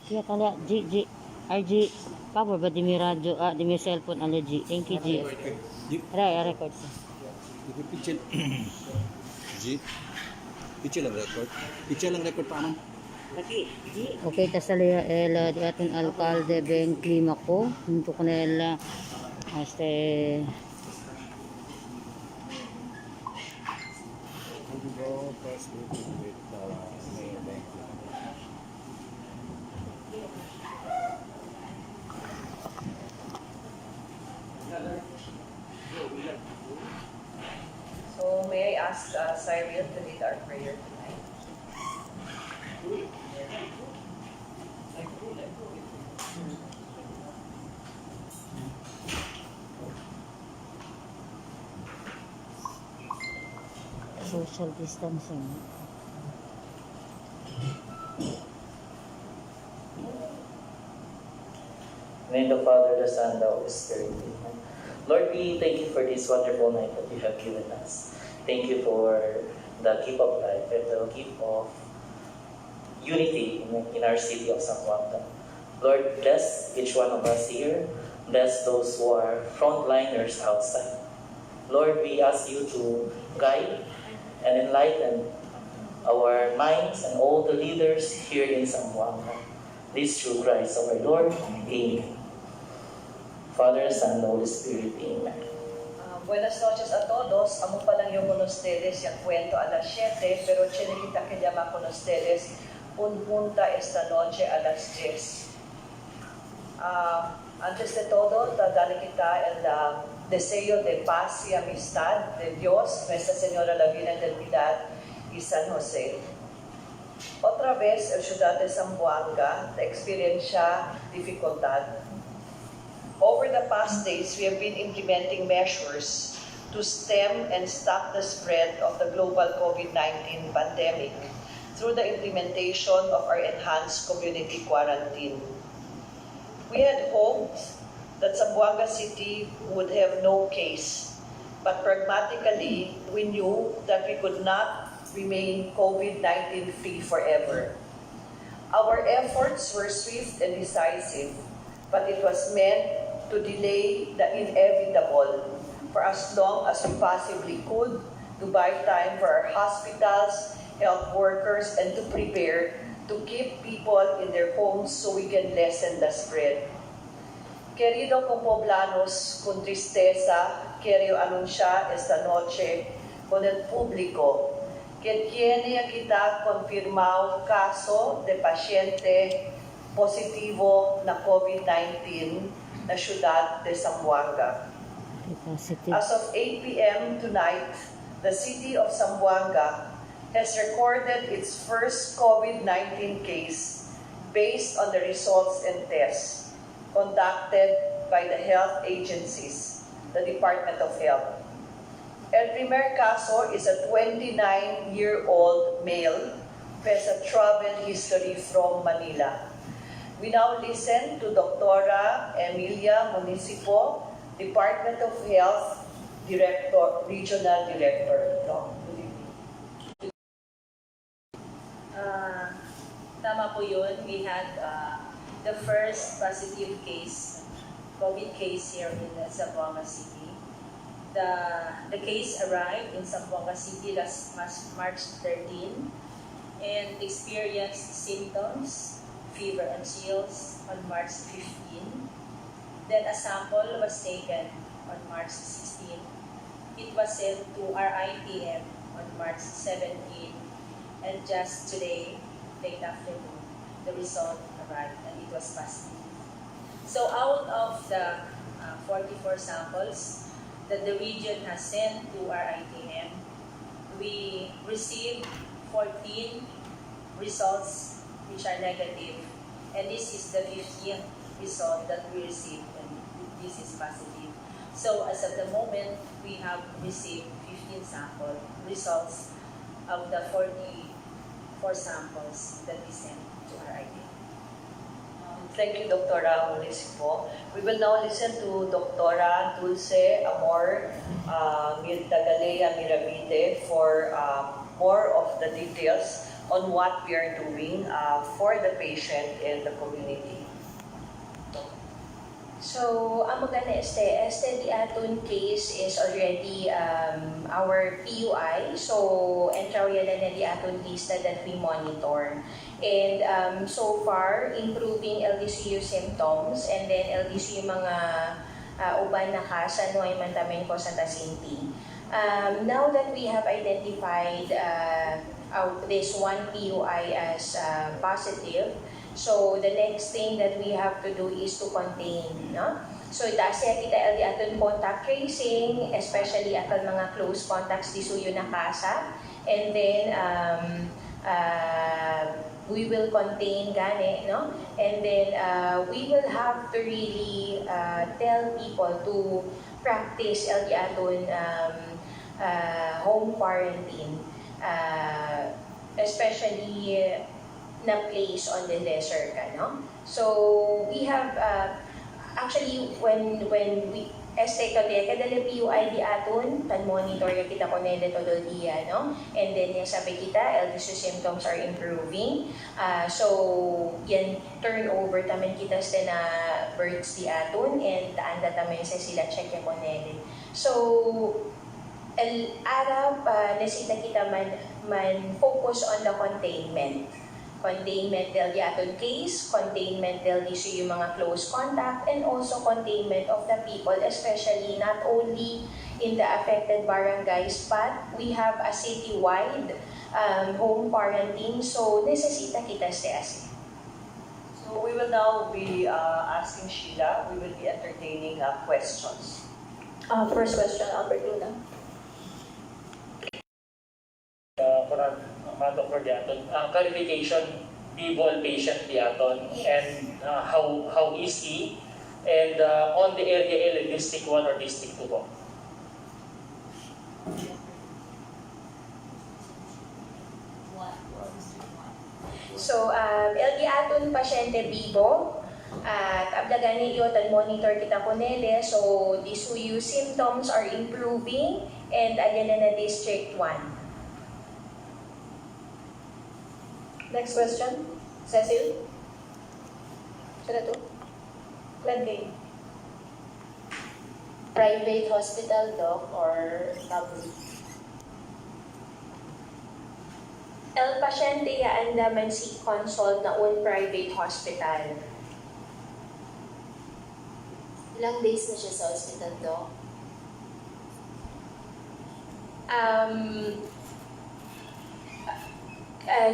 Aqui kala G RG power ba di mi radyo di mi cellphone ala G. Thank you G. Record. Picture G. Picture lang record. Picture lang record pa man. Okay, tasali di aton alcalde Beng Climaco untuk nila Go first meeting with Mayor Beng Climaco. So may I ask Cyril to lead our prayer tonight? social distancing. In the name of the Father, the Son, the Holy Spirit. Amen. Lord, we thank you for this wonderful night that you have given us. Thank you for the gift of life and the gift of unity in our city of Zamboanga. Lord, bless each one of us here. Bless those who are frontliners outside. Lord, we ask you to guide and enlighten our minds and all the leaders here in Zamboanga. This through Christ our Lord. Amen. Father, Son, Holy Spirit. Amen. Buenas noches a todos. Amo pa lang yung con ustedes yung cuento a las 7, pero chinekita que llama con ustedes un junta esta noche a las 10. Antes de todo, dadali kita el deseo de paz y amistad de Dios, Nuestra Señora la Virgen del Pilar y San José. Otra vez, el ciudad de Zamboanga experiencia dificultad. Over the past days, we have been implementing measures to stem and stop the spread of the global COVID-19 pandemic through the implementation of our enhanced community quarantine. We had hoped that Zamboanga City would have no case, but pragmatically, we knew that we could not remain COVID-19 free forever. Our efforts were swift and decisive, but it was meant to delay the inevitable for as long as we possibly could, to buy time for our hospitals, health workers, and to prepare to keep people in their homes so we can lessen the spread. Querido compoblanos, con tristeza, quiero anunciar esta noche con el público que tiene kita confirmado caso de paciente positivo na COVID-19 na ciudad de Zamboanga. As of 8 p.m. tonight, the city of Zamboanga has recorded its first COVID-19 case based on the results and tests conducted by the health agencies, the Department of Health. El primer caso is a 29-year-old male who has a travel history from Manila. We now listen to Dr. Emilia Municipo, Department of Health Director, Regional Director. Tama po yun. We had the first positive case, COVID case here in Zamboanga City. The case arrived in Zamboanga City last March 13 and experienced symptoms, fever and chills on March 15. Then a sample was taken on March 16. It was sent to our ITM on March 17. And just today, late afternoon, the result arrived and it was positive. So out of the 44 samples that the region has sent to our ITM, we received 14 results which are negative. And this is the 15th result that we received, and this is positive. So as of the moment, we have received 15 sample results of the 44 samples that we sent to our ITM. Thank you, Dr. Municipo. We will now listen to Dr. Dulce Amor Mirtagalea Miramide for more of the details on what we are doing for the patient and the community. So, ang maganda di aton case is already our PUI. So, entrawiya na di aton lista that we monitor. And so far, improving LDCU symptoms and then LDCU mga uban na kasa no ay mantamin ko sa tasinti. Now that we have identified this one PUI as positive, so the next thing that we have to do is to contain, no? So dahil kita LD aton contact tracing, especially aton mga close contacts di suyo na kasa, and then we will contain gani, no? And then we will have to really tell people to practice LD aton home quarantine, especially na place on the desert ka, no? So we have actually when we kada PUI di aton tan monitor ya kita ko nede todo dia, no? And then yung sabi kita LDC symptoms are improving, so yan turnover tamen kita sa na birds di aton and taanda tamen sa sila check ya ko nede. So Arab nasita kita man focus on the containment del aton case, containment del issue yung mga close contact, and also containment of the people, especially not only in the affected barangays, but we have a citywide home quarantine, so necesita kita sa So we will now be asking Sheila, we will be entertaining questions. First question, Albert Luna. Dr. Diaton, clarification, people patient Diaton, and how is he, and on the area L, District 1 or District 2 po? So, LD aton pasyente bibo, at abdagani yotan monitor kita kunele, so disuyu symptoms are improving, and adyan na District 1. Next question, Cecil. Sila to? Glenn. Private hospital, doc, or public? El pasyente yaan naman si consult na un private hospital. Ilang days na siya sa hospital, doc?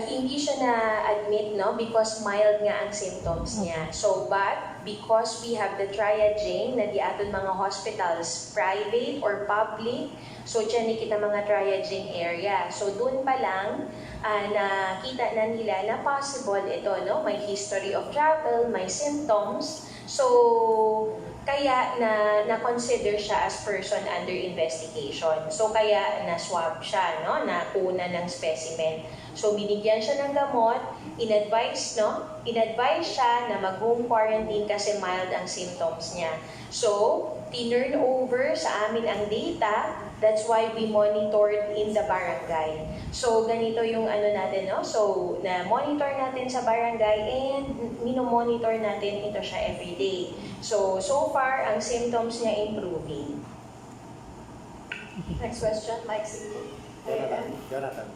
Hindi siya na-admit, no? Because mild nga ang symptoms niya. So, but because we have the triaging na di aton mga hospitals, private or public, so dyan ni kita mga triaging area. So, dun pa lang, nakita na nila na possible ito, no? May history of travel, may symptoms. So, kaya na-consider siya as person under investigation. So, kaya na-swab siya, no? Nakuna ng specimen. So, binigyan siya ng gamot, in-advise, no? In-advise siya na mag-home quarantine kasi mild ang symptoms niya. So, tinurn over sa amin ang data, that's why we monitored in the barangay. So, ganito yung ano natin, no? So, na-monitor natin sa barangay and minomonitor natin ito siya everyday. So far, ang symptoms niya improving. Next question, Mike Singh. Jonathan.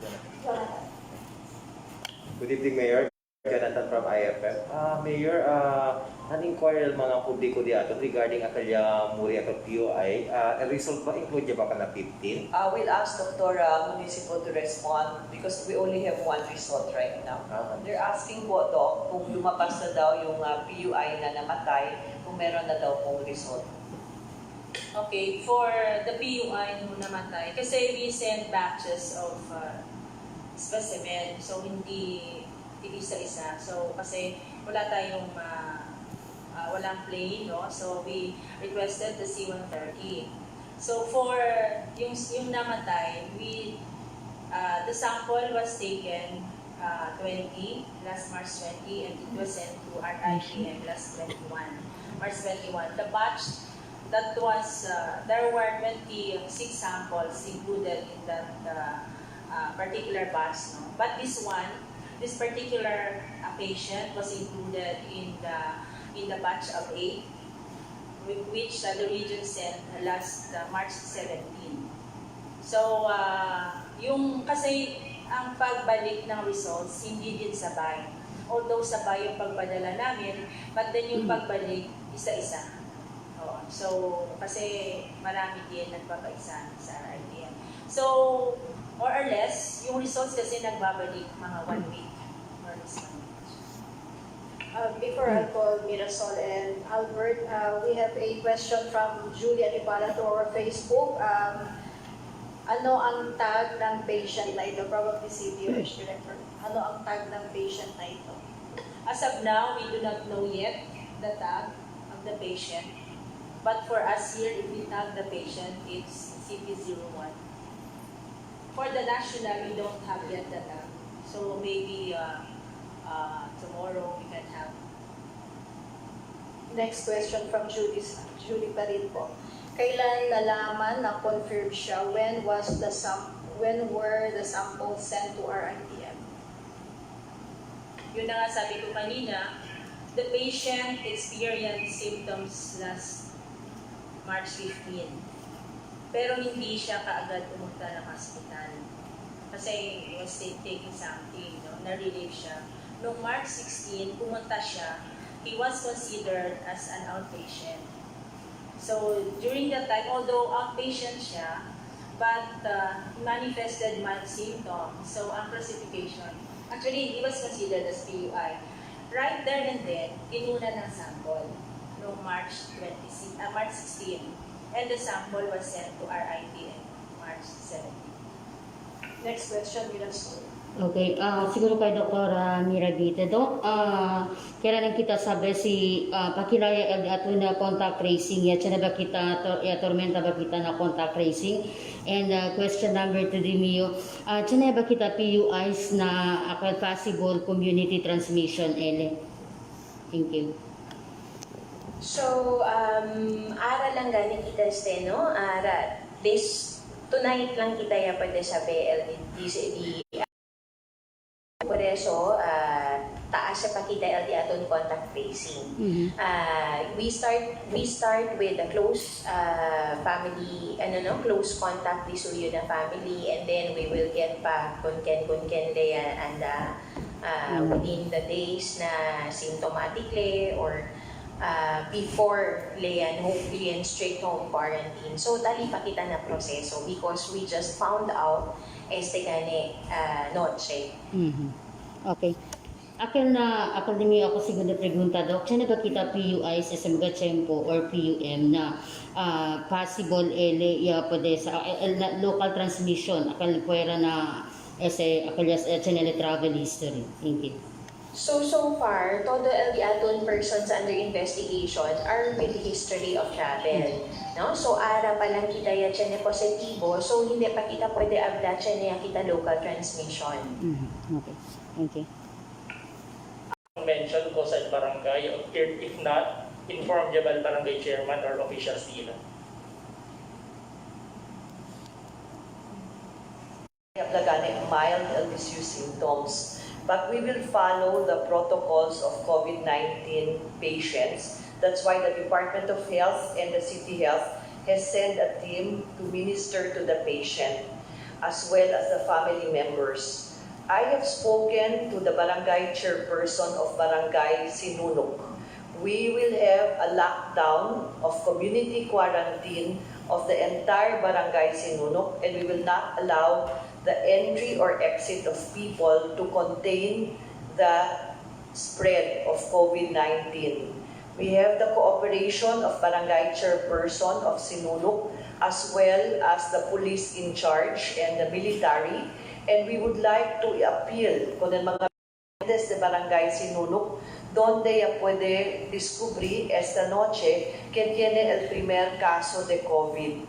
Good evening, Mayor. Jonathan from IFF. Mayor, nan-inquire mga publiko di ato regarding akalya muri at PUI. Result ba include niya ba ka na 15? We'll ask Dr. Municipal to respond because we only have one result right now. They're asking po, Doc, kung lumabas na daw yung PUI na namatay, kung meron na daw pong result. Okay, for the PUI nung namatay, kasi we send batches of specimen, so hindi isa-isa. So, kasi wala tayong walang play, no? So, we requested the C-130. So, for yung namatay, the sample was taken 20, last March 20, and it was sent to RIPM last 21, March 21. The batch that was, there were 26 samples included in that particular batch, no? But this one, this particular patient was included in the batch of 8, which the region sent last March 17. So, kasi ang pagbalik ng results, hindi din sabay. Although sabay yung pagpadala namin, but then yung pagbalik, isa-isa. So, kasi marami din nagpapaisa sa RITM. So, more or less, yung results kasi nagbabalik mga 1 week. More or less 1 week. Before I call Mirasol and Albert, we have a question from Julia Dipala to our Facebook. Ano ang tag ng patient na ito? Probably CDOH Director. Ano ang tag ng patient na ito? As of now, we do not know yet the tag of the patient. But for us here, if we tag the patient, it's CP01. For the national, we don't have yet the tag. So maybe tomorrow we can have. Next question from Julie pa rin po. Kailan nalaman na confirmed siya? When were the samples sent to RITM? Yun na nga sabi ko kanina, the patient experienced symptoms last March 15. Pero hindi siya kaagad pumunta ng hospital. Kasi he was taking something, na-relieve siya. Noong March 16, pumunta siya, he was considered as an outpatient. So during that time, although outpatient siya, but manifested mild symptoms. So ang classification, actually he was considered as PUI. Right there and then, kinuna ng sample noong March 16, and the sample was sent to RITM March 17. Next question, Mirasol. Okay, siguro kay Dr. Mirabite, Dok, kailan kita sabi si pakilaya ato na contact tracing, ya na ba kita, tormenta ba kita na contact tracing? And question number 2 Mio, na ba kita PUIs na possible community transmission, ele? Thank you. So, ara lang galing kita no? Tonight lang kita ya pwede sa BLD. Por eso, taas sa pakita LD aton contact tracing. We start with a close family, close contact disuyo na family, and then we will get back kung ken leyan and within the days na symptomatically or before leyan hopefully and straight home quarantine. So dali pa kita na proseso because we just found out este gani noche. Okay. Akin din ako siguro pregunta, Dok, na ba kita PUI sa mga tiyempo or PUM na possible pwede sa local transmission akal puwera na channel travel history. Thank you. So far, todo el aton persons under investigation are with history of travel. No? So, ara pa lang kita ya chene positibo, so hindi pa kita pwede abda chene kita local transmission. Okay. Thank you. Mention ko sa barangay, if not, inform Jabal Barangay Chairman or officials nila. Mild LBCU symptoms. But we will follow the protocols of COVID-19 patients. That's why the Department of Health and the City Health has sent a team to minister to the patient as well as the family members. I have spoken to the barangay chairperson of Barangay Sinunuc. We will have a lockdown of community quarantine of the entire Barangay Sinunuc, and we will not allow the entry or exit of people to contain the spread of COVID-19. We have the cooperation of Barangay Chairperson of Sinunuc as well as the police in charge and the military, and we would like to appeal kung mga de Barangay Sinunuc donde puede descubrir esta noche que tiene el primer caso de COVID.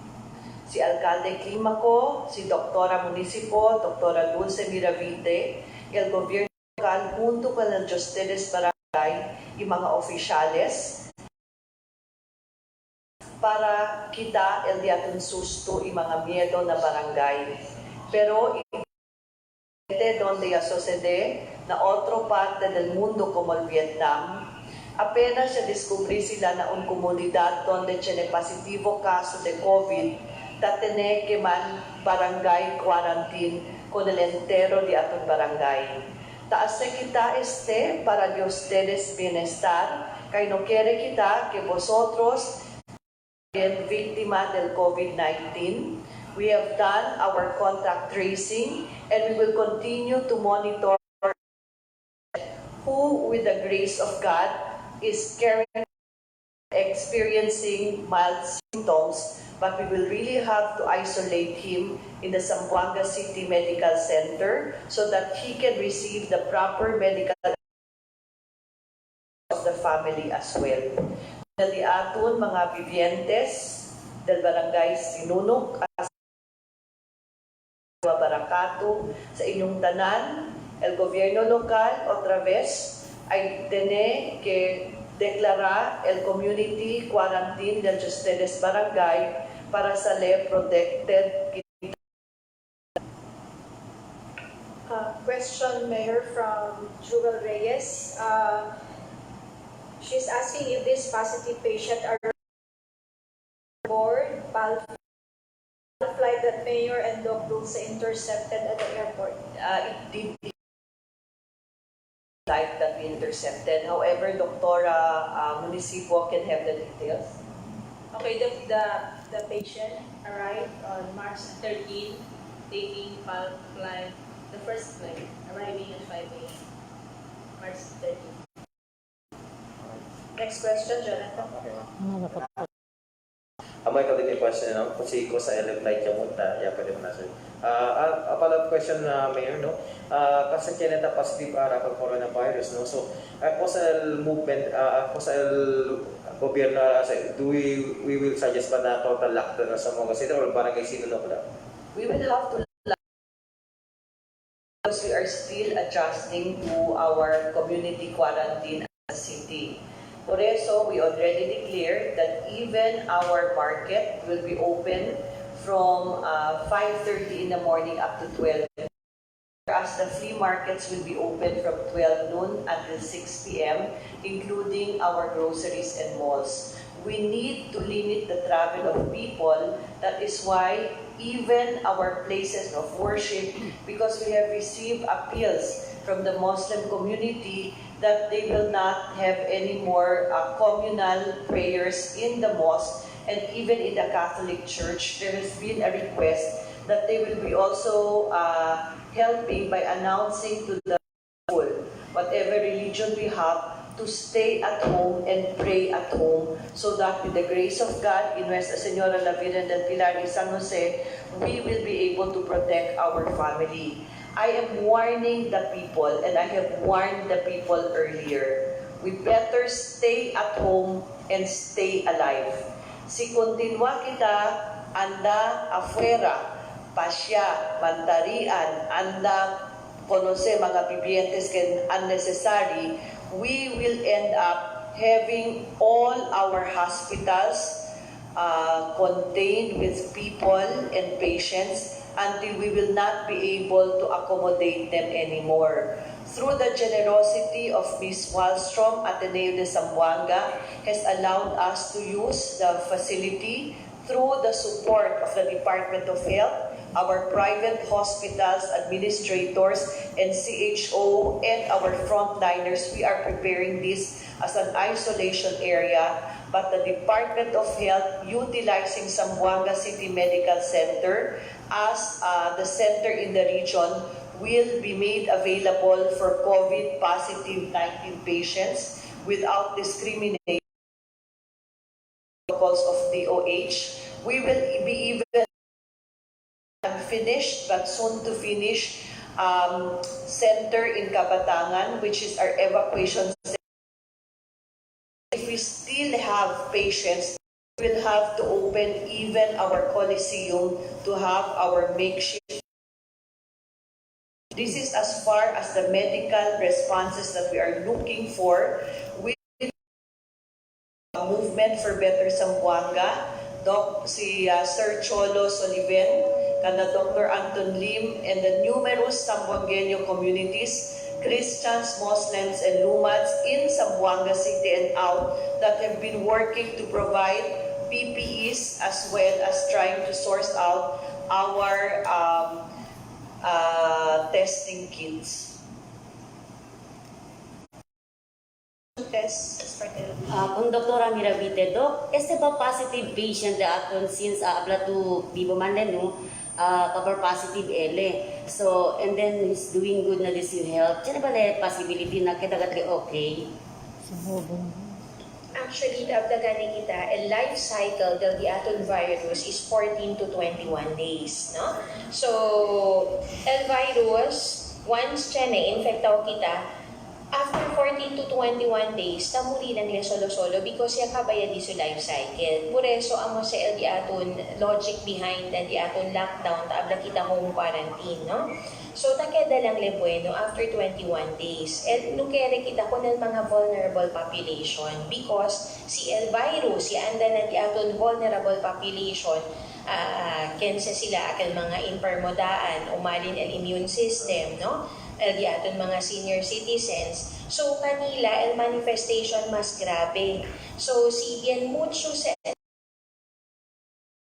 Si Alcalde Climaco, si Doctora Municipio, Doctora Dulce Miravite, el gobierno local junto con el Justice Barangay y mga oficiales para kita el diatun susto y mga miedo na barangay. Pero donde ya sucede na otro parte del mundo como el Vietnam, apenas se descubrí sila na un comunidad donde tiene positivo caso de COVID, tatene que man barangay quarantine con el entero de aton barangay. Taase kita para de ustedes bienestar, kay no quiere kita que vosotros bien víctima del COVID-19. We have done our contact tracing and we will continue to monitor who, with the grace of God, is experiencing mild symptoms, but we will really have to isolate him in the Zamboanga City Medical Center so that he can receive the proper medical of the family as well. Dali aton mga vivientes del Barangay Sinunuc at Barakato sa inyong tanan, el gobierno local otra vez ay tiene que declarar el community quarantine del ustedes barangay para salir protected. Question, Mayor, from Jewel Reyes. She's asking if this positive patient are board flight that Mayor and Doc Dulce intercepted at the airport. It did flight that we intercepted. However, Doctora Municipio can have the details. Okay, the patient arrived on March 13, taking flight, the first flight, arriving at 5 a.m. March 13. Next question, Jonathan. May kapit question, no? Kasi ko sa flight niya munta, ya pwede mo na sir. A follow-up question, Mayor, no? Kasi kineta positive para coronavirus, no? So, po sa movement, po sa gobyerno, we will suggest pa na total lockdown sa mga city or barangay Sinunuc na? We will have to because we are still adjusting to our community quarantine as a city. Por eso, we already declared that even our market will be open from 5:30 in the morning up to 12. As the flea markets will be open from 12 noon until 6 p.m., including our groceries and malls. We need to limit the travel of people. That is why even our places of worship, because we have received appeals from the Muslim community that they will not have any more communal prayers in the mosque, and even in the Catholic Church, there has been a request that they will be also helping by announcing to the people, whatever religion we have, to stay at home and pray at home, so that with the grace of God in Nuestra Señora la Virgen del Pilar in San Jose, we will be able to protect our family. I am warning the people, and I have warned the people earlier. We better stay at home and stay alive. Si continua kita, anda afuera, pasya, mantarian, anda conoce mga vivientes que unnecessary, we will end up having all our hospitals contained with people and patients until we will not be able to accommodate them anymore. Through the generosity of Ms. Wallstrom, Ateneo de Zamboanga has allowed us to use the facility through the support of the Department of Health, our private hospitals, administrators, and CHO, and our frontliners. We are preparing this as an isolation area, but the Department of Health, utilizing Zamboanga City Medical Center as the center in the region, will be made available for COVID-19 patients without discrimination protocols of DOH. We will be even finished but soon to finish center in Kabatangan, which is our evacuation center. If we still have patients, we will have to open even our Coliseum to have our makeshift. This is as far as the medical responses that we are looking for. We movement for Better Zamboanga, Sir Cholo Soliven, Dr. Anton Lim, and the numerous Zamboangueño communities Christians, Muslims, and Lumans in Zamboanga City and out that have been working to provide PPEs as well as trying to source out our testing kits. Test started. Kung Doktora Mirabite, Dok, este ba positive patient da aton since abla to Bibo Manlen, no? Cover positive ele. So, and then he's doing good na this yung health. Tiyan ba le possibility na kitagat okay? Actually, dabdaganin kita, a life cycle del aton virus is 14 to 21 days, no? So, el virus, once siya na-infectaw kita, after 14 to 21 days, tamuri na nila solo-solo because siya kabaya di sa life cycle. Por eso, amo sa el di aton logic behind the di aton lockdown, taabla kita home quarantine, no? So, takeda lang le bueno after 21 days. Nukere kita ko ng mga vulnerable population because si el virus, si anda na di aton vulnerable population, kensa sila akal mga impermodaan, umalin el immune system, no? El di aton mga senior citizens. So, kanila, el manifestation mas grabe. So, si yan mucho sa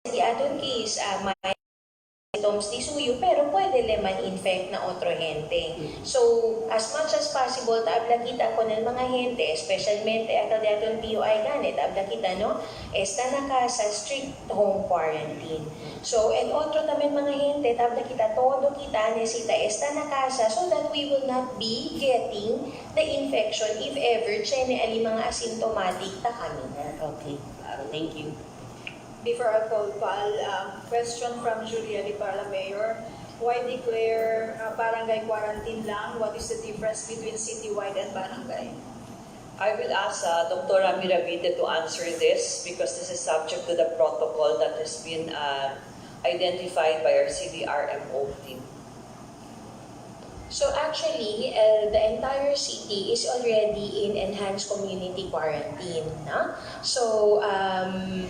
di aton case, may symptoms di suyo, pero pwede leman infect na otro gente. So, as much as possible, tabla kita ko ng mga gente, especialmente akal di aton PUI ganit, tabla kita, no? Esta na ka sa strict home quarantine. So, and otro naman mga gente, tabla kita, todo kita nesita esta na casa so that we will not be getting the infection if ever chene ali mga asymptomatic ta kami. Okay, thank you. Before I call Val, question from Julia Di Parla, Mayor. Why declare barangay quarantine lang? What is the difference between citywide and barangay? I will ask Dr. Miravite to answer this because this is subject to the protocol that has been identified by our CDRMO team. So actually, the entire city is already in enhanced community quarantine. No? So,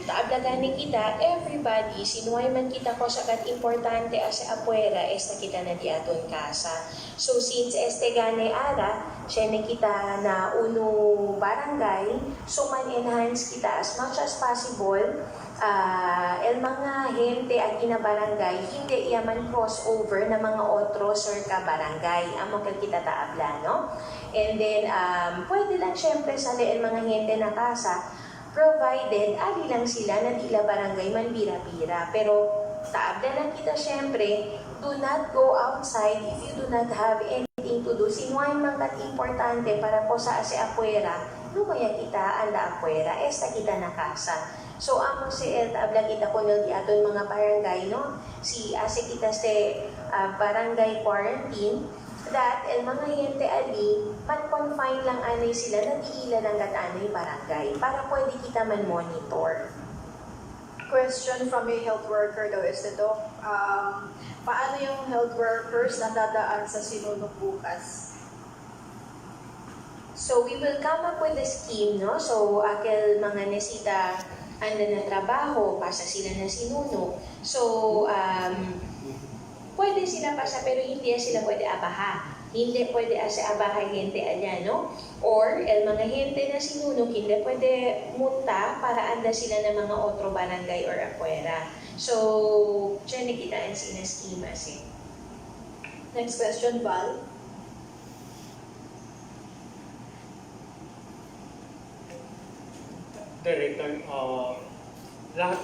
taablagani kita, everybody, sinuway man kita ko sakat importante as apuera, esta kita na di aton casa. So, since este gane ara, siya na kita na uno barangay, so man-enhance kita as much as possible. El mga gente at na barangay, hindi yaman crossover na mga otros or ka barangay. Amo kag kita taabla, no? And then, pwede lang syempre sa el mga gente na casa, provided, ali lang sila na tila barangay man bira-bira. Pero, taabla lang kita syempre, do not go outside if you do not have anything to do. Sinuay man kat importante para po sa ase apuera, lumaya kita anda apuera, esta kita na casa. So, amo si tabla kita ko ng aton mga barangay, no? Si ase kita sa barangay quarantine, that el mga gente ali, man-confine lang anay sila, nag-iila lang kat anay barangay, para pwede kita man-monitor. Question from a health worker daw is the Doc. Paano yung health workers na dadaan sa Sinunuc bukas? So, we will come up with a scheme, no? So, akil mga nesita anda na trabaho, pasa sila na Sinunuc. So, pwede sila pasa, pero hindi sila pwede abaha. Hindi pwede asa abaha gente alya, no? Or, el mga gente na Sinunuc, hindi pwede munta para anda sila na mga otro barangay or apuera. So, dyan nakitaan sila schema si. Next question, Val. Director, lahat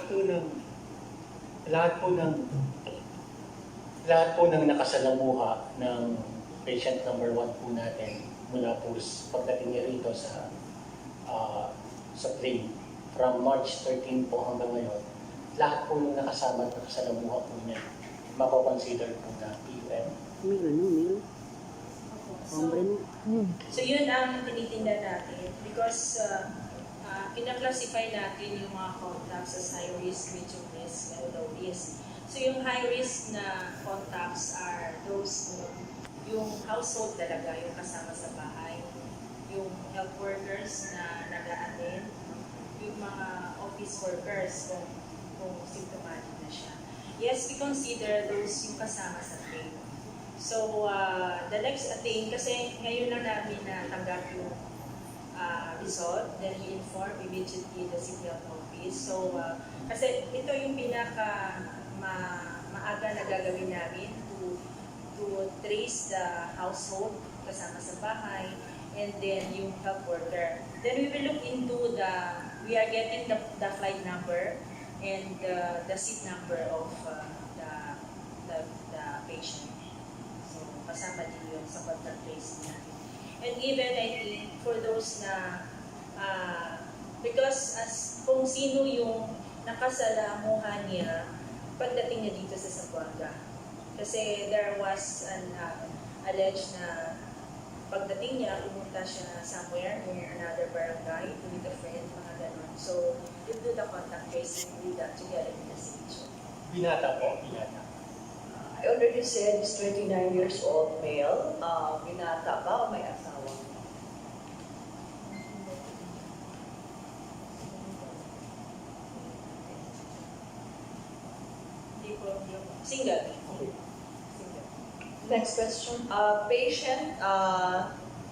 po ng nakasalamuha ng patient number 1 po natin mula po pagdating niya rito sa plane from March 13 po hanggang ngayon, lahat po ng nakasalamuha po niya mapakonsider po na PUN. Mil. Hombre mo. So yun ang tinitinda natin because kinaklasify natin yung mga contacts as high risk, medium risk, and low risk. So yung high risk na contacts are those yung household talaga, yung kasama sa bahay, yung health workers na nag-a-attend, yung mga office workers kung symptomatic na siya. Yes, we consider those yung kasama sa trade. So, the next thing, kasi ngayon lang namin natanggap yung result, then we inform immediately the city health office. So, kasi ito yung pinaka maaga na gagawin namin to trace the household kasama sa bahay, and then yung health worker. Then we will look into we are getting the flight number and the seat number of the patient. So, kasama din yun sa contact tracing natin. And even I think for those na, because kung sino yung nakasalamuhan niya pagdating niya dito sa Zamboanga. Kasi there was an alleged na pagdating niya, pumunta siya somewhere in another barangay to meet a friend, mga ganun. So, you do the contact tracing with that together with the city. Binata po, binata. I already said he's 29 years old, male. Binata ba o may asawa? Single. Next question. Patient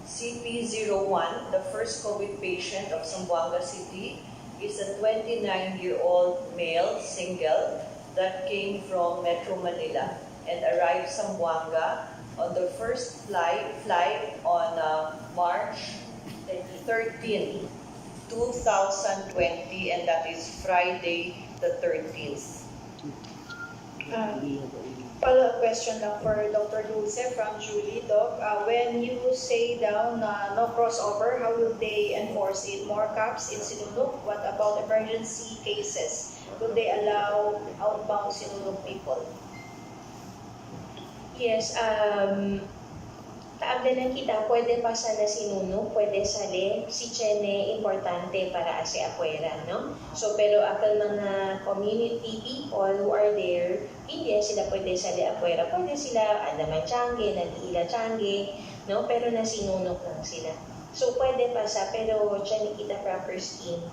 CP01, the first COVID patient of Zamboanga City, is a 29-year-old male, single, that came from Metro Manila and arrived Zamboanga on the first flight on March 13, 2020, and that is Friday the 13th. Follow-up question lang for Dr. Dulce from Julie. Doc, when you say down no crossover, how will they enforce it? More caps in Sinunuc? What about emergency cases? Will they allow outbound Sinunuc people? Yes, kaagdanan kita, pwede pa sana Sinunuc, pwede sali, si Tiene, importante para si afuera, no? So, pero akal mga community people who are there, hindi sila pwede sali afuera, pwede sila andaman tiyangge, nag-iila tiyangge, no? Pero na Sinunuc lang sila. So, pwede pa sa, pero Tiene kita proper scheme.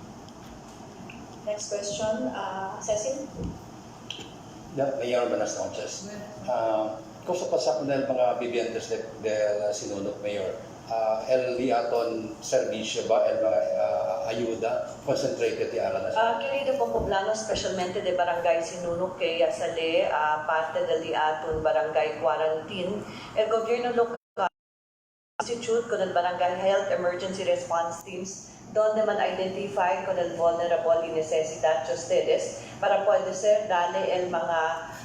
Next question, Cecil? Mayor, buenas noches. Cosa pasa con el mga vivientes de Sinunuc, Mayor? El aton servicio ba, el mga ayuda concentrated ti aran na Querido pong poblano, specialmente de Barangay Sinunuc, kaya sali parte del aton barangay quarantine, el gobierno local institute con el Barangay Health Emergency Response Teams, donde man identify con el vulnerable y necesidad de ustedes para poder ser dale el mga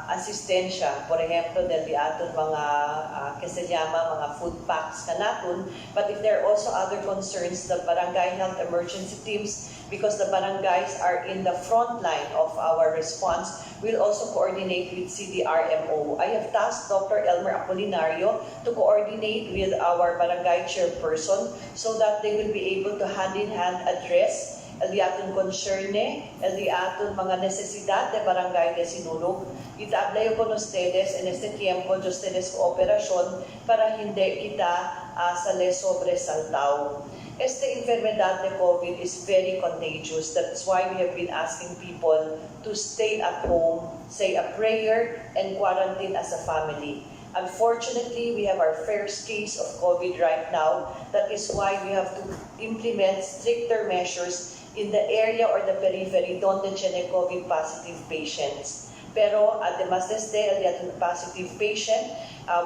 asistensya, por ejemplo, del aton mga que se llama mga food packs kanatun. But if there are also other concerns, the Barangay Health Emergency Teams, because the barangays are in the front line of our response, will also coordinate with CDRMO. I have tasked Dr. Elmer Apolinario to coordinate with our barangay chairperson so that they will be able to hand-in-hand address el aton concerne, el aton mga necesidad de Barangay de Sinunuc. Itablayo con ustedes en este tiempo de ustedes cooperación para hindi kita sale sobresaltao. Esta enfermedad de COVID is very contagious. That's why we have been asking people to stay at home, say a prayer, and quarantine as a family. Unfortunately, we have our first case of COVID right now. That is why we have to implement stricter measures in the area or the periphery donde tiene COVID positive patients. Pero además de este, el positive patient,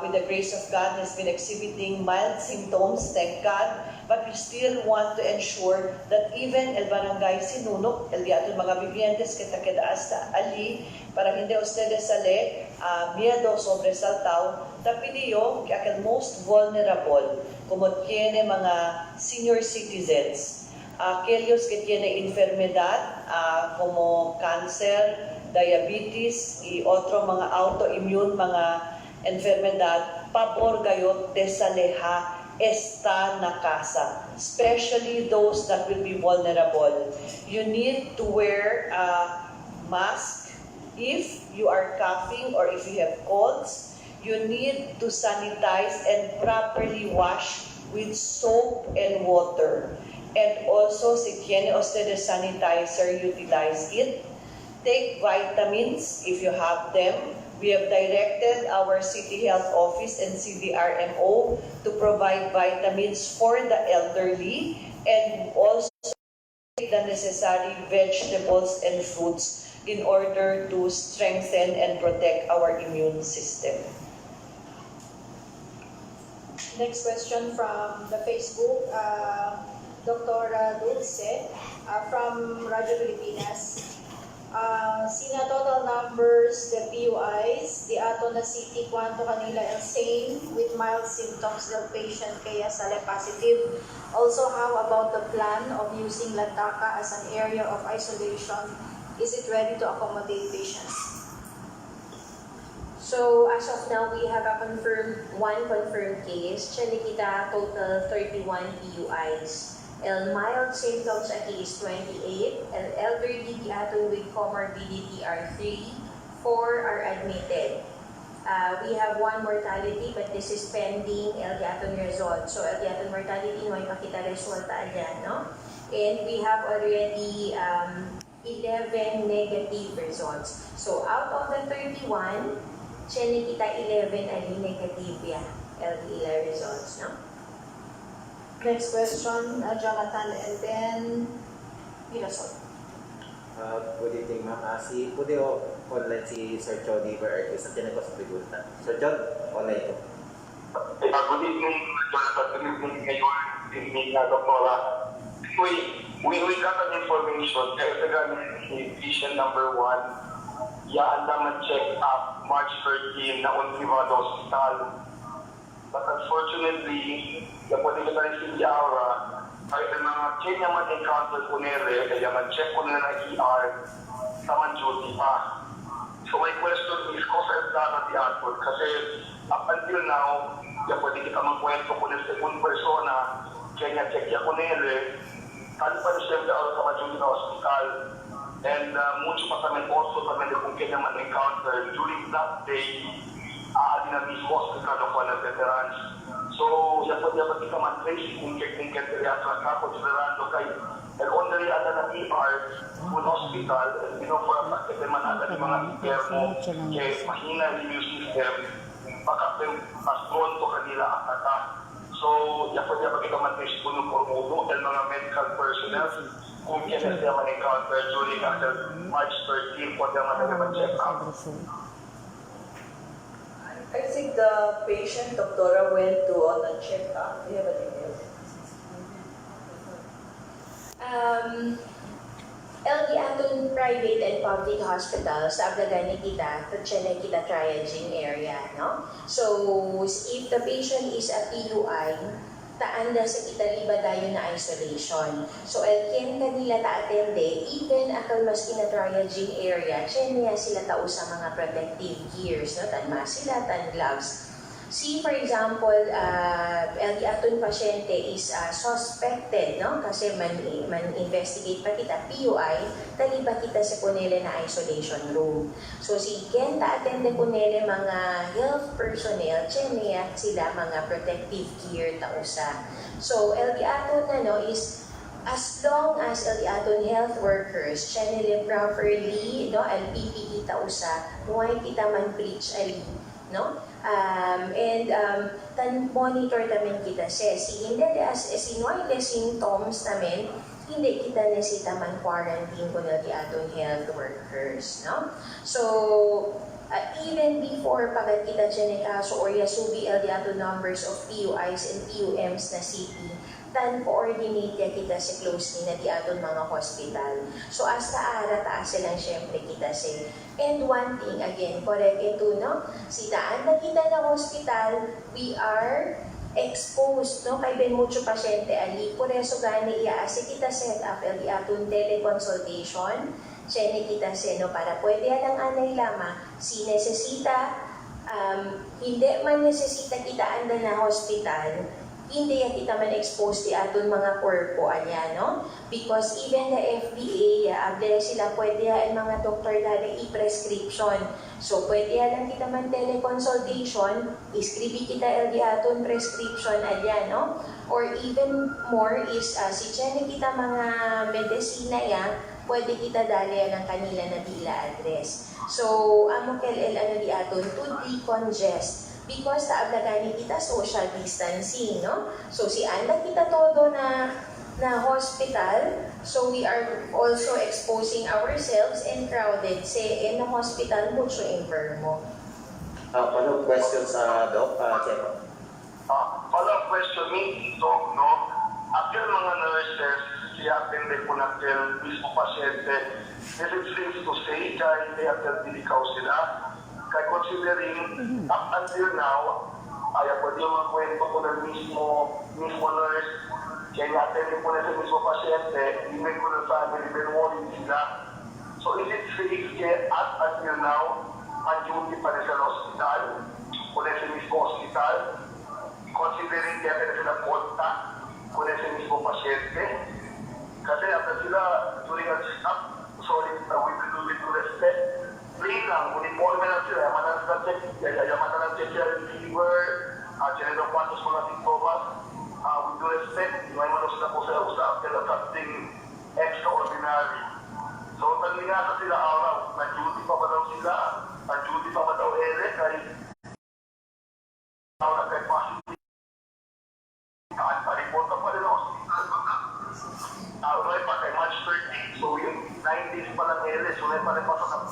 with the grace of God, has been exhibiting mild symptoms, thank God, but we still want to ensure that even el Barangay Sinunuc, el mga vivientes que taquedaas sa ali, para hindi ustedes sale, miedo sobresaltao, tapidiyo que aquel most vulnerable, como tiene mga senior citizens, aquellos que tiene enfermedad como cáncer, diabetes y otro mga autoimmune mga enfermedad, pabor gayot de saleha esta na casa, especially those that will be vulnerable. You need to wear a mask if you are coughing or if you have colds. You need to sanitize and properly wash with soap and water. And also, si tiene ustedes sanitizer, utilize it. Take vitamins if you have them. We have directed our City Health Office and CDRMO to provide vitamins for the elderly and also the necessary vegetables and fruits in order to strengthen and protect our immune system. Next question from the Facebook, Dr. Dulce from Radyo Pilipinas. Sina total numbers, the PUIs, the ato na city, kwanto kanila ang same with mild symptoms del patient kaya sale positive. Also, how about the plan of using Lataka as an area of isolation? Is it ready to accommodate patients? So, as of now, we have one confirmed case. Chine kita total 31 PUIs. El mild symptoms aqui is 28. El elderly aton with comorbidity are 3. 4 are admitted. We have one mortality, but this is pending el aton result. So, el aton mortality no ay makita resulta dyan, no? And we have already 11 negative results. So, out of the 31, chine kita 11 ay negative ya, LDL results, no? Next question, Jonathan, and then Mirasol. Good evening, ma'am. Si pwede o online si Sir Jody Berardo sa tinag ko sa pregunta. Sir John, online ko. Good evening, Jonathan. Good evening, Mayor. Good evening, Doktora. We got an information. Si patient number 1, yaan naman check up March 13 na Unrivado Hospital. But unfortunately, yung pwede ka tayo si Aura, ay mga Kenya man encounter ko nere, kaya man-check ko na ER, sa duty pa. So my question is, kung saan data di output? Kasi up until now, yung pwede kita magkwento ko na second persona, Kenya check ya ko nere, kali pa na siya sa duty na hospital. And mucho pa sa men also sa men kung Kenya man encounter during that day, Dinamis Hospital of one of veterans. So, yan po diyan kita man-trace kung kaya ako generando kay and on the other na ER full hospital, and for a fact that man ada yung mga care mo kaya mahina yung immune system, baka mas pronto kanila ataka. So, yan po diyan kita man-trace puno por mundo and mga medical personnel kung kaya siya man-encounter during after March 13 po diyan man-check up. I think the patient, Doctora, went to on a check-up. Do you have an email? LD aton private and public hospitals, abdagani kita, tatsyana kita triaging area, no? So, if the patient is a PUI, taanda sa kita liba dayo na isolation. So, ken kanila ta-attende, even akal mas triaging area, niya sila tao sa mga protective gears, no? Tan mask sila, tan gloves. See, for example, LD aton pasyente is suspected, no? Kasi man-investigate pa kita, PUI, taliba kita sa kunele na isolation room. So, si Ken ta-attende kunele mga health personnel, niya sila mga protective gear tausa. So, LD aton is as long as LD aton health workers, nila properly, no? PPE tausa, huwag kita man breach ali, no? Tan monitor namin kita si hindi as sinuway symptoms namin, hindi kita nasita man quarantine ko na di atong health workers, no? So, even before pagkat kita dyan kaso or yasubi di atong numbers of PUIs and PUMs na city, tan coordinate kita si closely na di aton mga hospital. So, as taara, taas lang syempre kita si. And one thing, again, correct ito, no? Si taan na kita na hospital, we are exposed, no? Kay ben mucho pasyente ali. Por eso gani iaasi kita set up di aton teleconsultation. Chene kita no? Para pwede ang anay lama, si nesesita, hindi man nesesita kita anda na hospital, hindi kita man expose di aton mga korpo anya, no? Because even the FDA, abdala sila pwede ang mga doktor dali i-prescription. So, pwede lang kita man teleconsultation, iskribi kita di aton prescription anya, no? or even more is si Jenny kita mga medisina yan, pwede kita dali ng kanila na dila address. So, amo KLL ano di aton to decongest because taablagan kita social distancing, no? So, si anda kita todo na hospital, so we are also exposing ourselves and crowded say in the hospital mucho enfermo. Follow-up question sa Doc, Chen. Follow-up question, me, Doc, no? After mga nurses, siya-attende po natin mismo pasyente, is it safe to say kahit hindi attendilicaw sila? Kaya considering up until now, ay pwede yung magkwento ko ng mismo nurse, kaya attende po na sa mismo pasyente, even ko ng family, then worried sila. So is it safe kaya up until now, ang duty pa rin sa hospital, kung sa mismo hospital, considering kaya na sila contact, kung sa mismo pasyente, kasi after sila, during a check-up, sorry, with respect, plain lang, uniforme lang sila, yaman na lang check yung fever, general quantos mga sintomas, with due respect, may manos na po sila usap, kaya something extraordinary. So, talingasa sila araw, na-duty pa ba daw sila, na-duty pa ba daw ere, kahit kahit positive, kahit pa-report pa rin ang hospital, right pa kay March 13, so yung 9 days pa lang ere, so may pa-report ng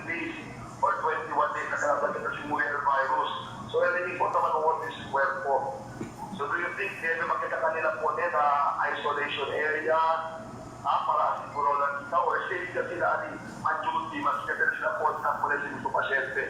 14 days or 21 days na kailangan kita simuli ng virus. So, hindi po naman what is cuerpo. So, do you think debe makita kanila po din na isolation area, para siguro lang kita, or safe ka sila on duty, mas kita sila po na po na sila pasyente?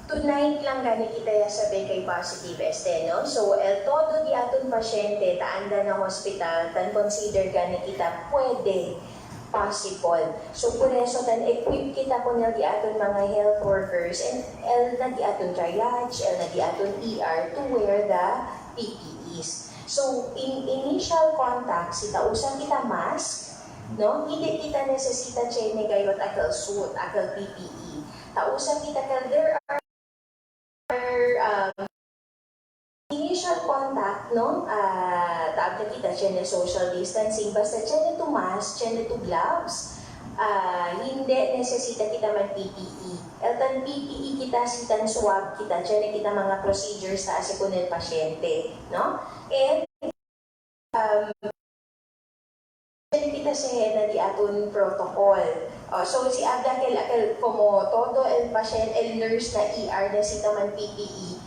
Tonight lang gani kita ya sabi kay positive este, no? So, el todo di aton pasyente taanda na hospital, tan consider gani kita pwede possible. So, por eso tan equip kita ko na di aton mga health workers and el na di aton triage, el na di aton ER to wear the PPEs. So, in initial contact, usang kita mask, no? Hindi kita necesita chene gayot akal suit, akal PPE. Tausang kita kal there are initial contact, no? Taabla kita chene social distancing, basta chene to mask, chene to gloves. Hindi necesita kita man PPE. Eltan PPE kita, sitan swab kita, chene kita mga procedures sa asikunel pasyente, no? And kita sa na di aton protocol. So si Abda kel como todo el pasyente, el nurse na ER na sita man PPE,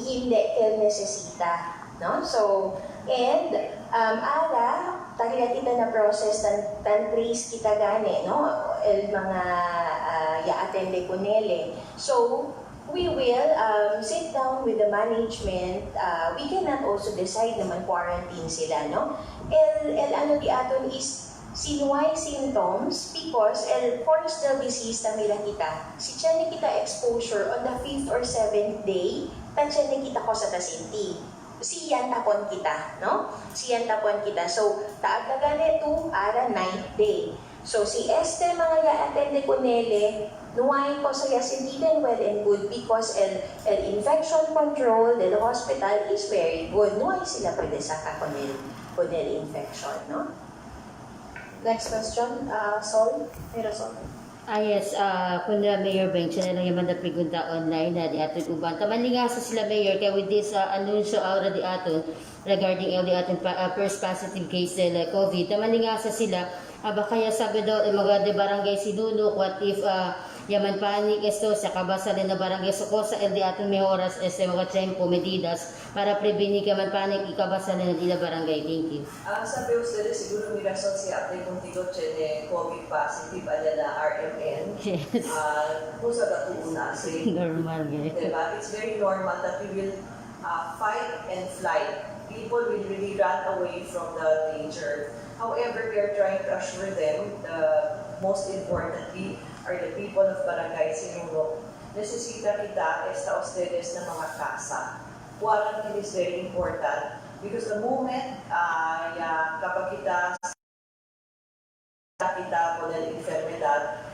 hindi kel necesita, no? So and tagiya kita na process tan trace kita gani, no? El mga ya-attende ko nele. So we will sit down with the management. We cannot also decide naman quarantine sila, no? El ano di aton is sinuway symptoms because el forestal disease na mila kita. Si tiyan kita exposure on the 5th or 7th day, tan tiyan kita ko sa tasinti. Siyan tapon kita, no? Siyan tapon kita. So, taag na ganito, ara 9th day. So, si este mga ya-attende ko nele, nuwain ko sa hindi din well and good because el infection control del hospital is very good. Nuwain sila pwede sa kunel infection, no? Next question, Sol. Mayor Sol. Yes, kunda Mayor Beng, siya na lang yung pregunta online na di aton uban. Tamanlingasa sila Mayor, kaya with this anunsyo aura di aton regarding di aton first positive case nila COVID. Tamanlingasa sila, kaya sabi daw mga de Barangay Sinunuc, what if yaman panik esto sa kabasalan na barangay Sokosa el di aton may oras mga tempo medidas para prevenir ka man panik ikabasalan na di barangay. Thank you. Sabi ustedes siguro may rason si Ate Contigo chene COVID positive ala na RMN. Yes. Kung sa katuuna si Normal, diba? It's very normal that we will fight and flight. People will really run away from the danger. However, we are trying to assure them, most importantly, are the people of Barangay Sinunuc. Necesita kita esta ustedes ng mga kasa. Quarantine is very important because the moment kapag kita po ng enfermedad,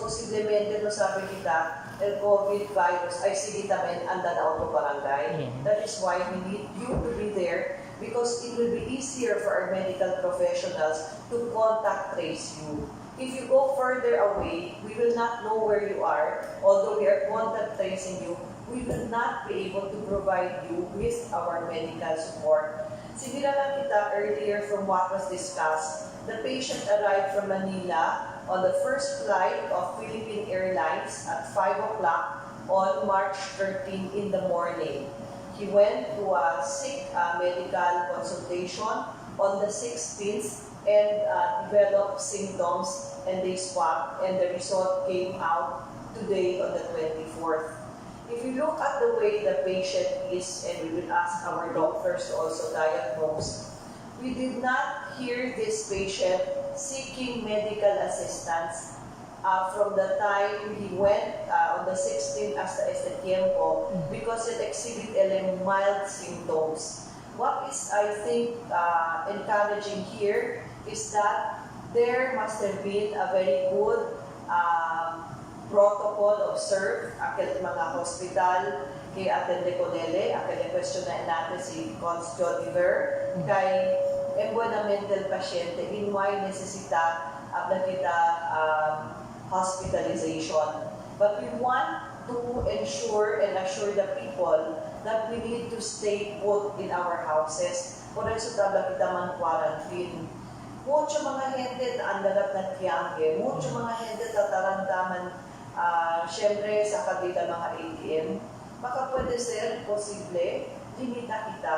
posiblemente no sabi kita, el COVID virus ay sigitamen anda na auto barangay. Yeah. That is why we need you to be there because it will be easier for our medical professionals to contact trace you. If you go further away, we will not know where you are. Although we are contact tracing you, we will not be able to provide you with our medical support. Sinira lang kita earlier from what was discussed. The patient arrived from Manila on the first flight of Philippine Airlines at 5 o'clock on March 13 in the morning. He went to a sick medical consultation on the 16th and developed symptoms and they swabbed and the result came out today on the 24th. If you look at the way the patient is, and we will ask our doctors to also diagnose, we did not hear this patient seeking medical assistance from the time he went on the 16th hasta este tiempo because it exhibited mild symptoms. What is, I think, encouraging here is that there must have been a very good protocol observed akit mga hospital kay Atende Conele, akit question na natin si Cons Jodiver, kay mental pasyente, inway necesita na kita hospitalization. But we want to ensure and assure the people that we need to stay put in our houses. Por eso tabla kita man quarantine. Mucho mga gente na andalat na tiyange, mucho mga gente tatarandaman syempre sa kabila mga ATM, baka pwede ser posible, limita kita.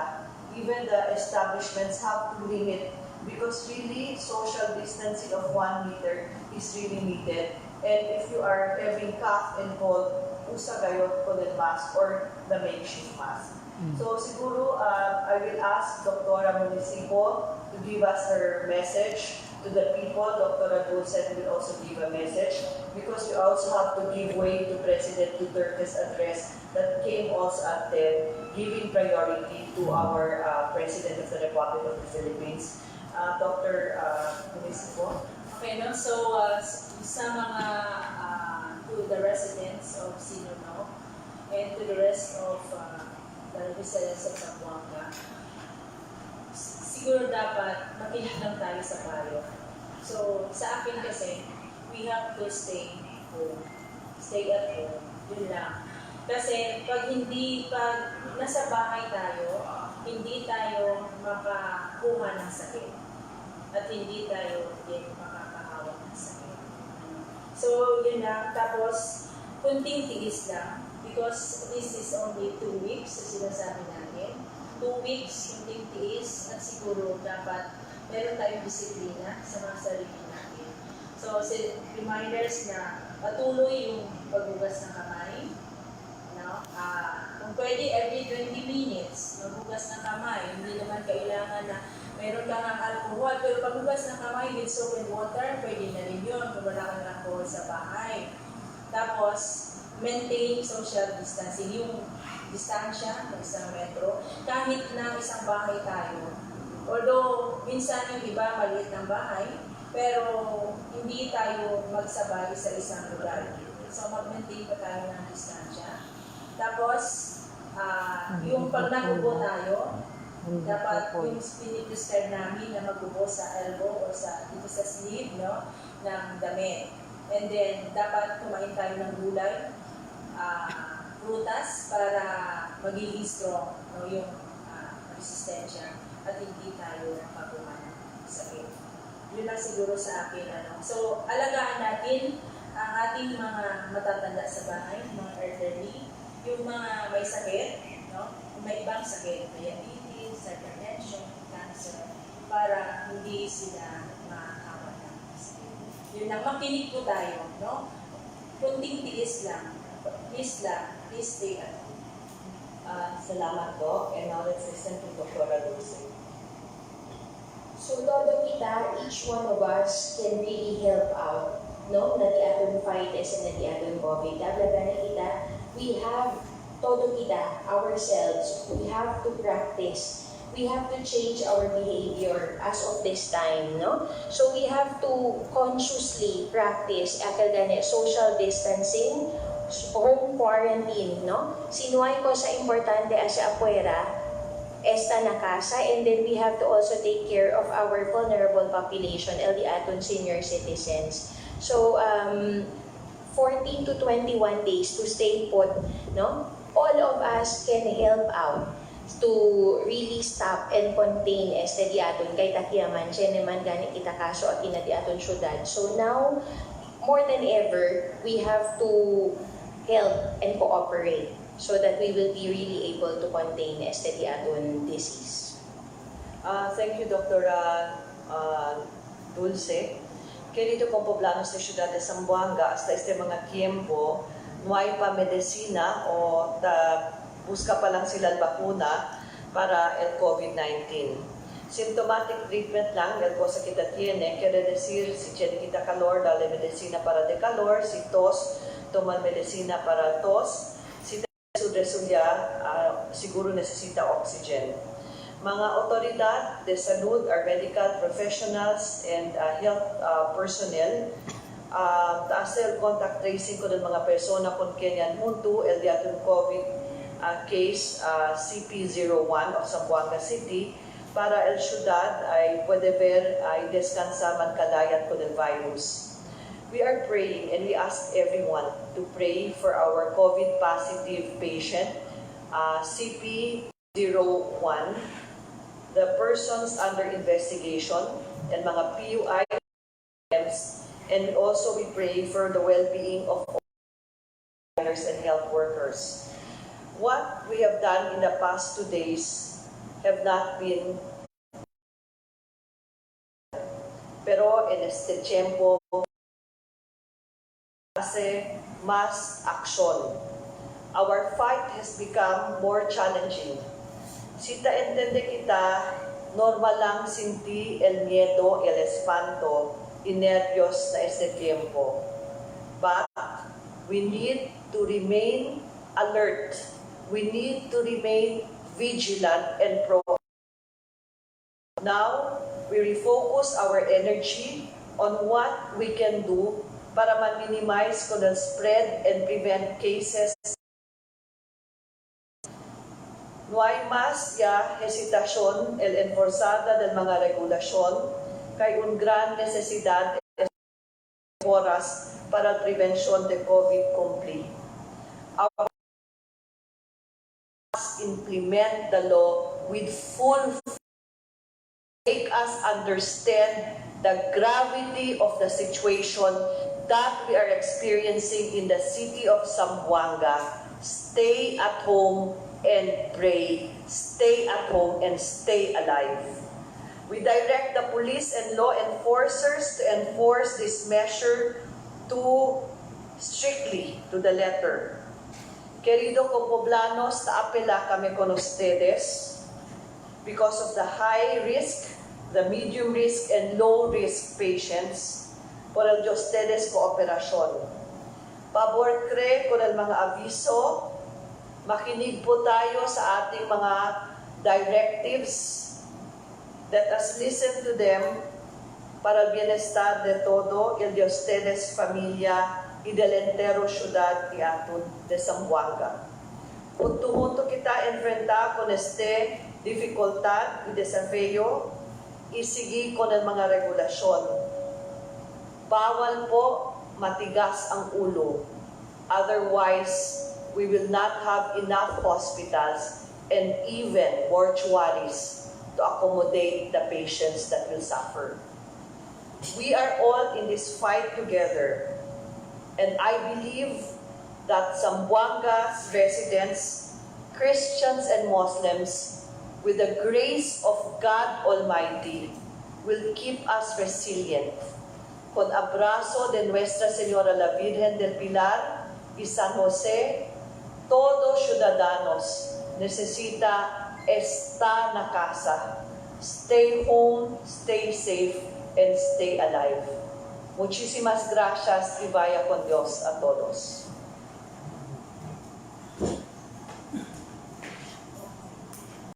Even the establishments have to limit because really social distancing of 1 meter is really needed. And if you are having cough and cold, usa gayot ko ng mask or the makeshift mask. So siguro I will ask Dr. Municipo to give us her message to the people. Dr. Dulcet will also give a message because we also have to give way to President Duterte's address that came also at the giving priority to our President of the Republic of the Philippines. Dr. Municipo. Okay, no? So, sa mga, to the residents of Sinunuc and to the rest of the residents of Zamboanga, siguro dapat makinig lang tayo sa payo. So, sa akin kasi, we have to stay home. Stay at home. Yun lang. Kasi pag nasa bahay tayo, hindi tayo makakuha ng sakit. At hindi tayo din makakahawak ng sakit. So, yun lang. Tapos, kunting tiis lang. Because this is only 2 weeks, sa sinasabi natin. 2 weeks, kunting tiis, at siguro dapat meron tayong disiplina sa mga sarili natin. So, reminders na patuloy yung paghugas ng kamay. No? Kung pwede, every 20 minutes, maghugas ng kamay. Hindi naman kailangan na meron ka ng alcohol, pero paghugas ng kamay with soap and water, pwede na rin yun kung wala ka ng alcohol sa bahay. Tapos, maintain social distancing. Yung distansya ng isang metro, kahit na isang bahay tayo. Although, minsan yung iba maliit ng bahay, pero hindi tayo magsabay sa isang lugar. So, mag-maintain pa tayo ng distansya. Tapos, yung pag nagubo tayo, dapat yung piniprescribe namin na magubo sa elbow o dito sa sleeve, no, ng damit. And then, dapat kumain tayo ng gulay, prutas para magiging strong, no, yung resistensya at hindi tayo makuha ng sakit. Yun lang siguro sa akin. So, alagaan natin ang ating mga matatanda sa bahay, mga elderly, yung mga may sakit, no, may ibang sakit, diabetes, hypertension, cancer, para hindi sila makahawa ng sakit. Yun lang, makinig po tayo, no? Kunting tiis lang. Please stay at home. Salamat, Doc. And now let's listen to Dr. Dulce. So, todo kita, each one of us can really help out, no? Na di atong fight and na di atong COVID. Tablaga na kita, we have, todo kita, ourselves, we have to practice. We have to change our behavior as of this time, no? So, we have to consciously practice, social distancing, home quarantine, no? Sinuway ko sa importante as afuera, esta na casa, and then we have to also take care of our vulnerable population, LD aton senior citizens. So, 14 to 21 days to stay put, no? All of us can help out to really stop and contain este di aton kay takiaman naman gani kita kaso at ina di aton syudad. So now more than ever we have to help and cooperate so that we will be really able to contain este di aton disease. Thank you, Dr. Dulce. Kaya dito pong poblano sa siyudad de Zamboanga hasta este mga tiempo no hay pa medicina o busca pa lang sila bakuna para el COVID-19. Symptomatic treatment lang, del cosa kita tiene, quiere decir, si tiene kita calor, dale medicina para de calor, si tos, toman medicina para tos, si resulya, siguro necesita oxygen. Mga otoridad de salud, our medical professionals and health personnel, taas el contact tracing ko ng mga persona kung kenyan mundu, el diatong COVID case CP01 of Zamboanga City, para el syudad ay pwede ver ay descansa man kalayat ko ng virus. We are praying and we ask everyone to pray for our COVID positive patient, CP01, the persons under investigation, and mga PUI, and also we pray for the well-being of all nurses and health workers. What we have done in the past 2 days have not been, pero en este tiempo hace más acción. Our fight has become more challenging. Sita entende kita, normal lang sinti el miedo, el espanto, y nervios na este tiempo. But we need to remain alert. We need to remain vigilant and proactive. Now, we refocus our energy on what we can do para ma-minimize ko ng spread and prevent cases. No hay más ya hesitasyon el enforzada del mga regulasyon kay un gran necesidad de oras para la prevención de COVID complete. Our implement the law with full make us understand the gravity of the situation that we are experiencing in the city of Zamboanga. Stay at home and pray. Stay at home and stay alive. We direct the police and law enforcers to enforce this measure strictly to the letter. Querido compoblanos, naapela kami con ustedes because of the high risk, the medium risk, and low risk patients por el de ustedes cooperación. Pabor cree con el mga aviso, makinig po tayo sa ating mga directives. Let us listen to them para el bienestar de todo el de ustedes, familia, y del entero ciudad de aton de Zamboanga. Junto kita enfrentar con este dificultad y desafío y seguir con el mga regulasyon. Bawal po matigas ang ulo. Otherwise, we will not have enough hospitals and even mortuaries to accommodate the patients that will suffer. We are all in this fight together. And I believe that Zamboanga's residents, Christians and Muslims, with the grace of God Almighty, will keep us resilient. Con abrazo de Nuestra Señora la Virgen del Pilar y San Jose, todos ciudadanos necesita estar na casa. Stay home, stay safe, and stay alive. Muchísimas gracias y vaya con Dios a todos.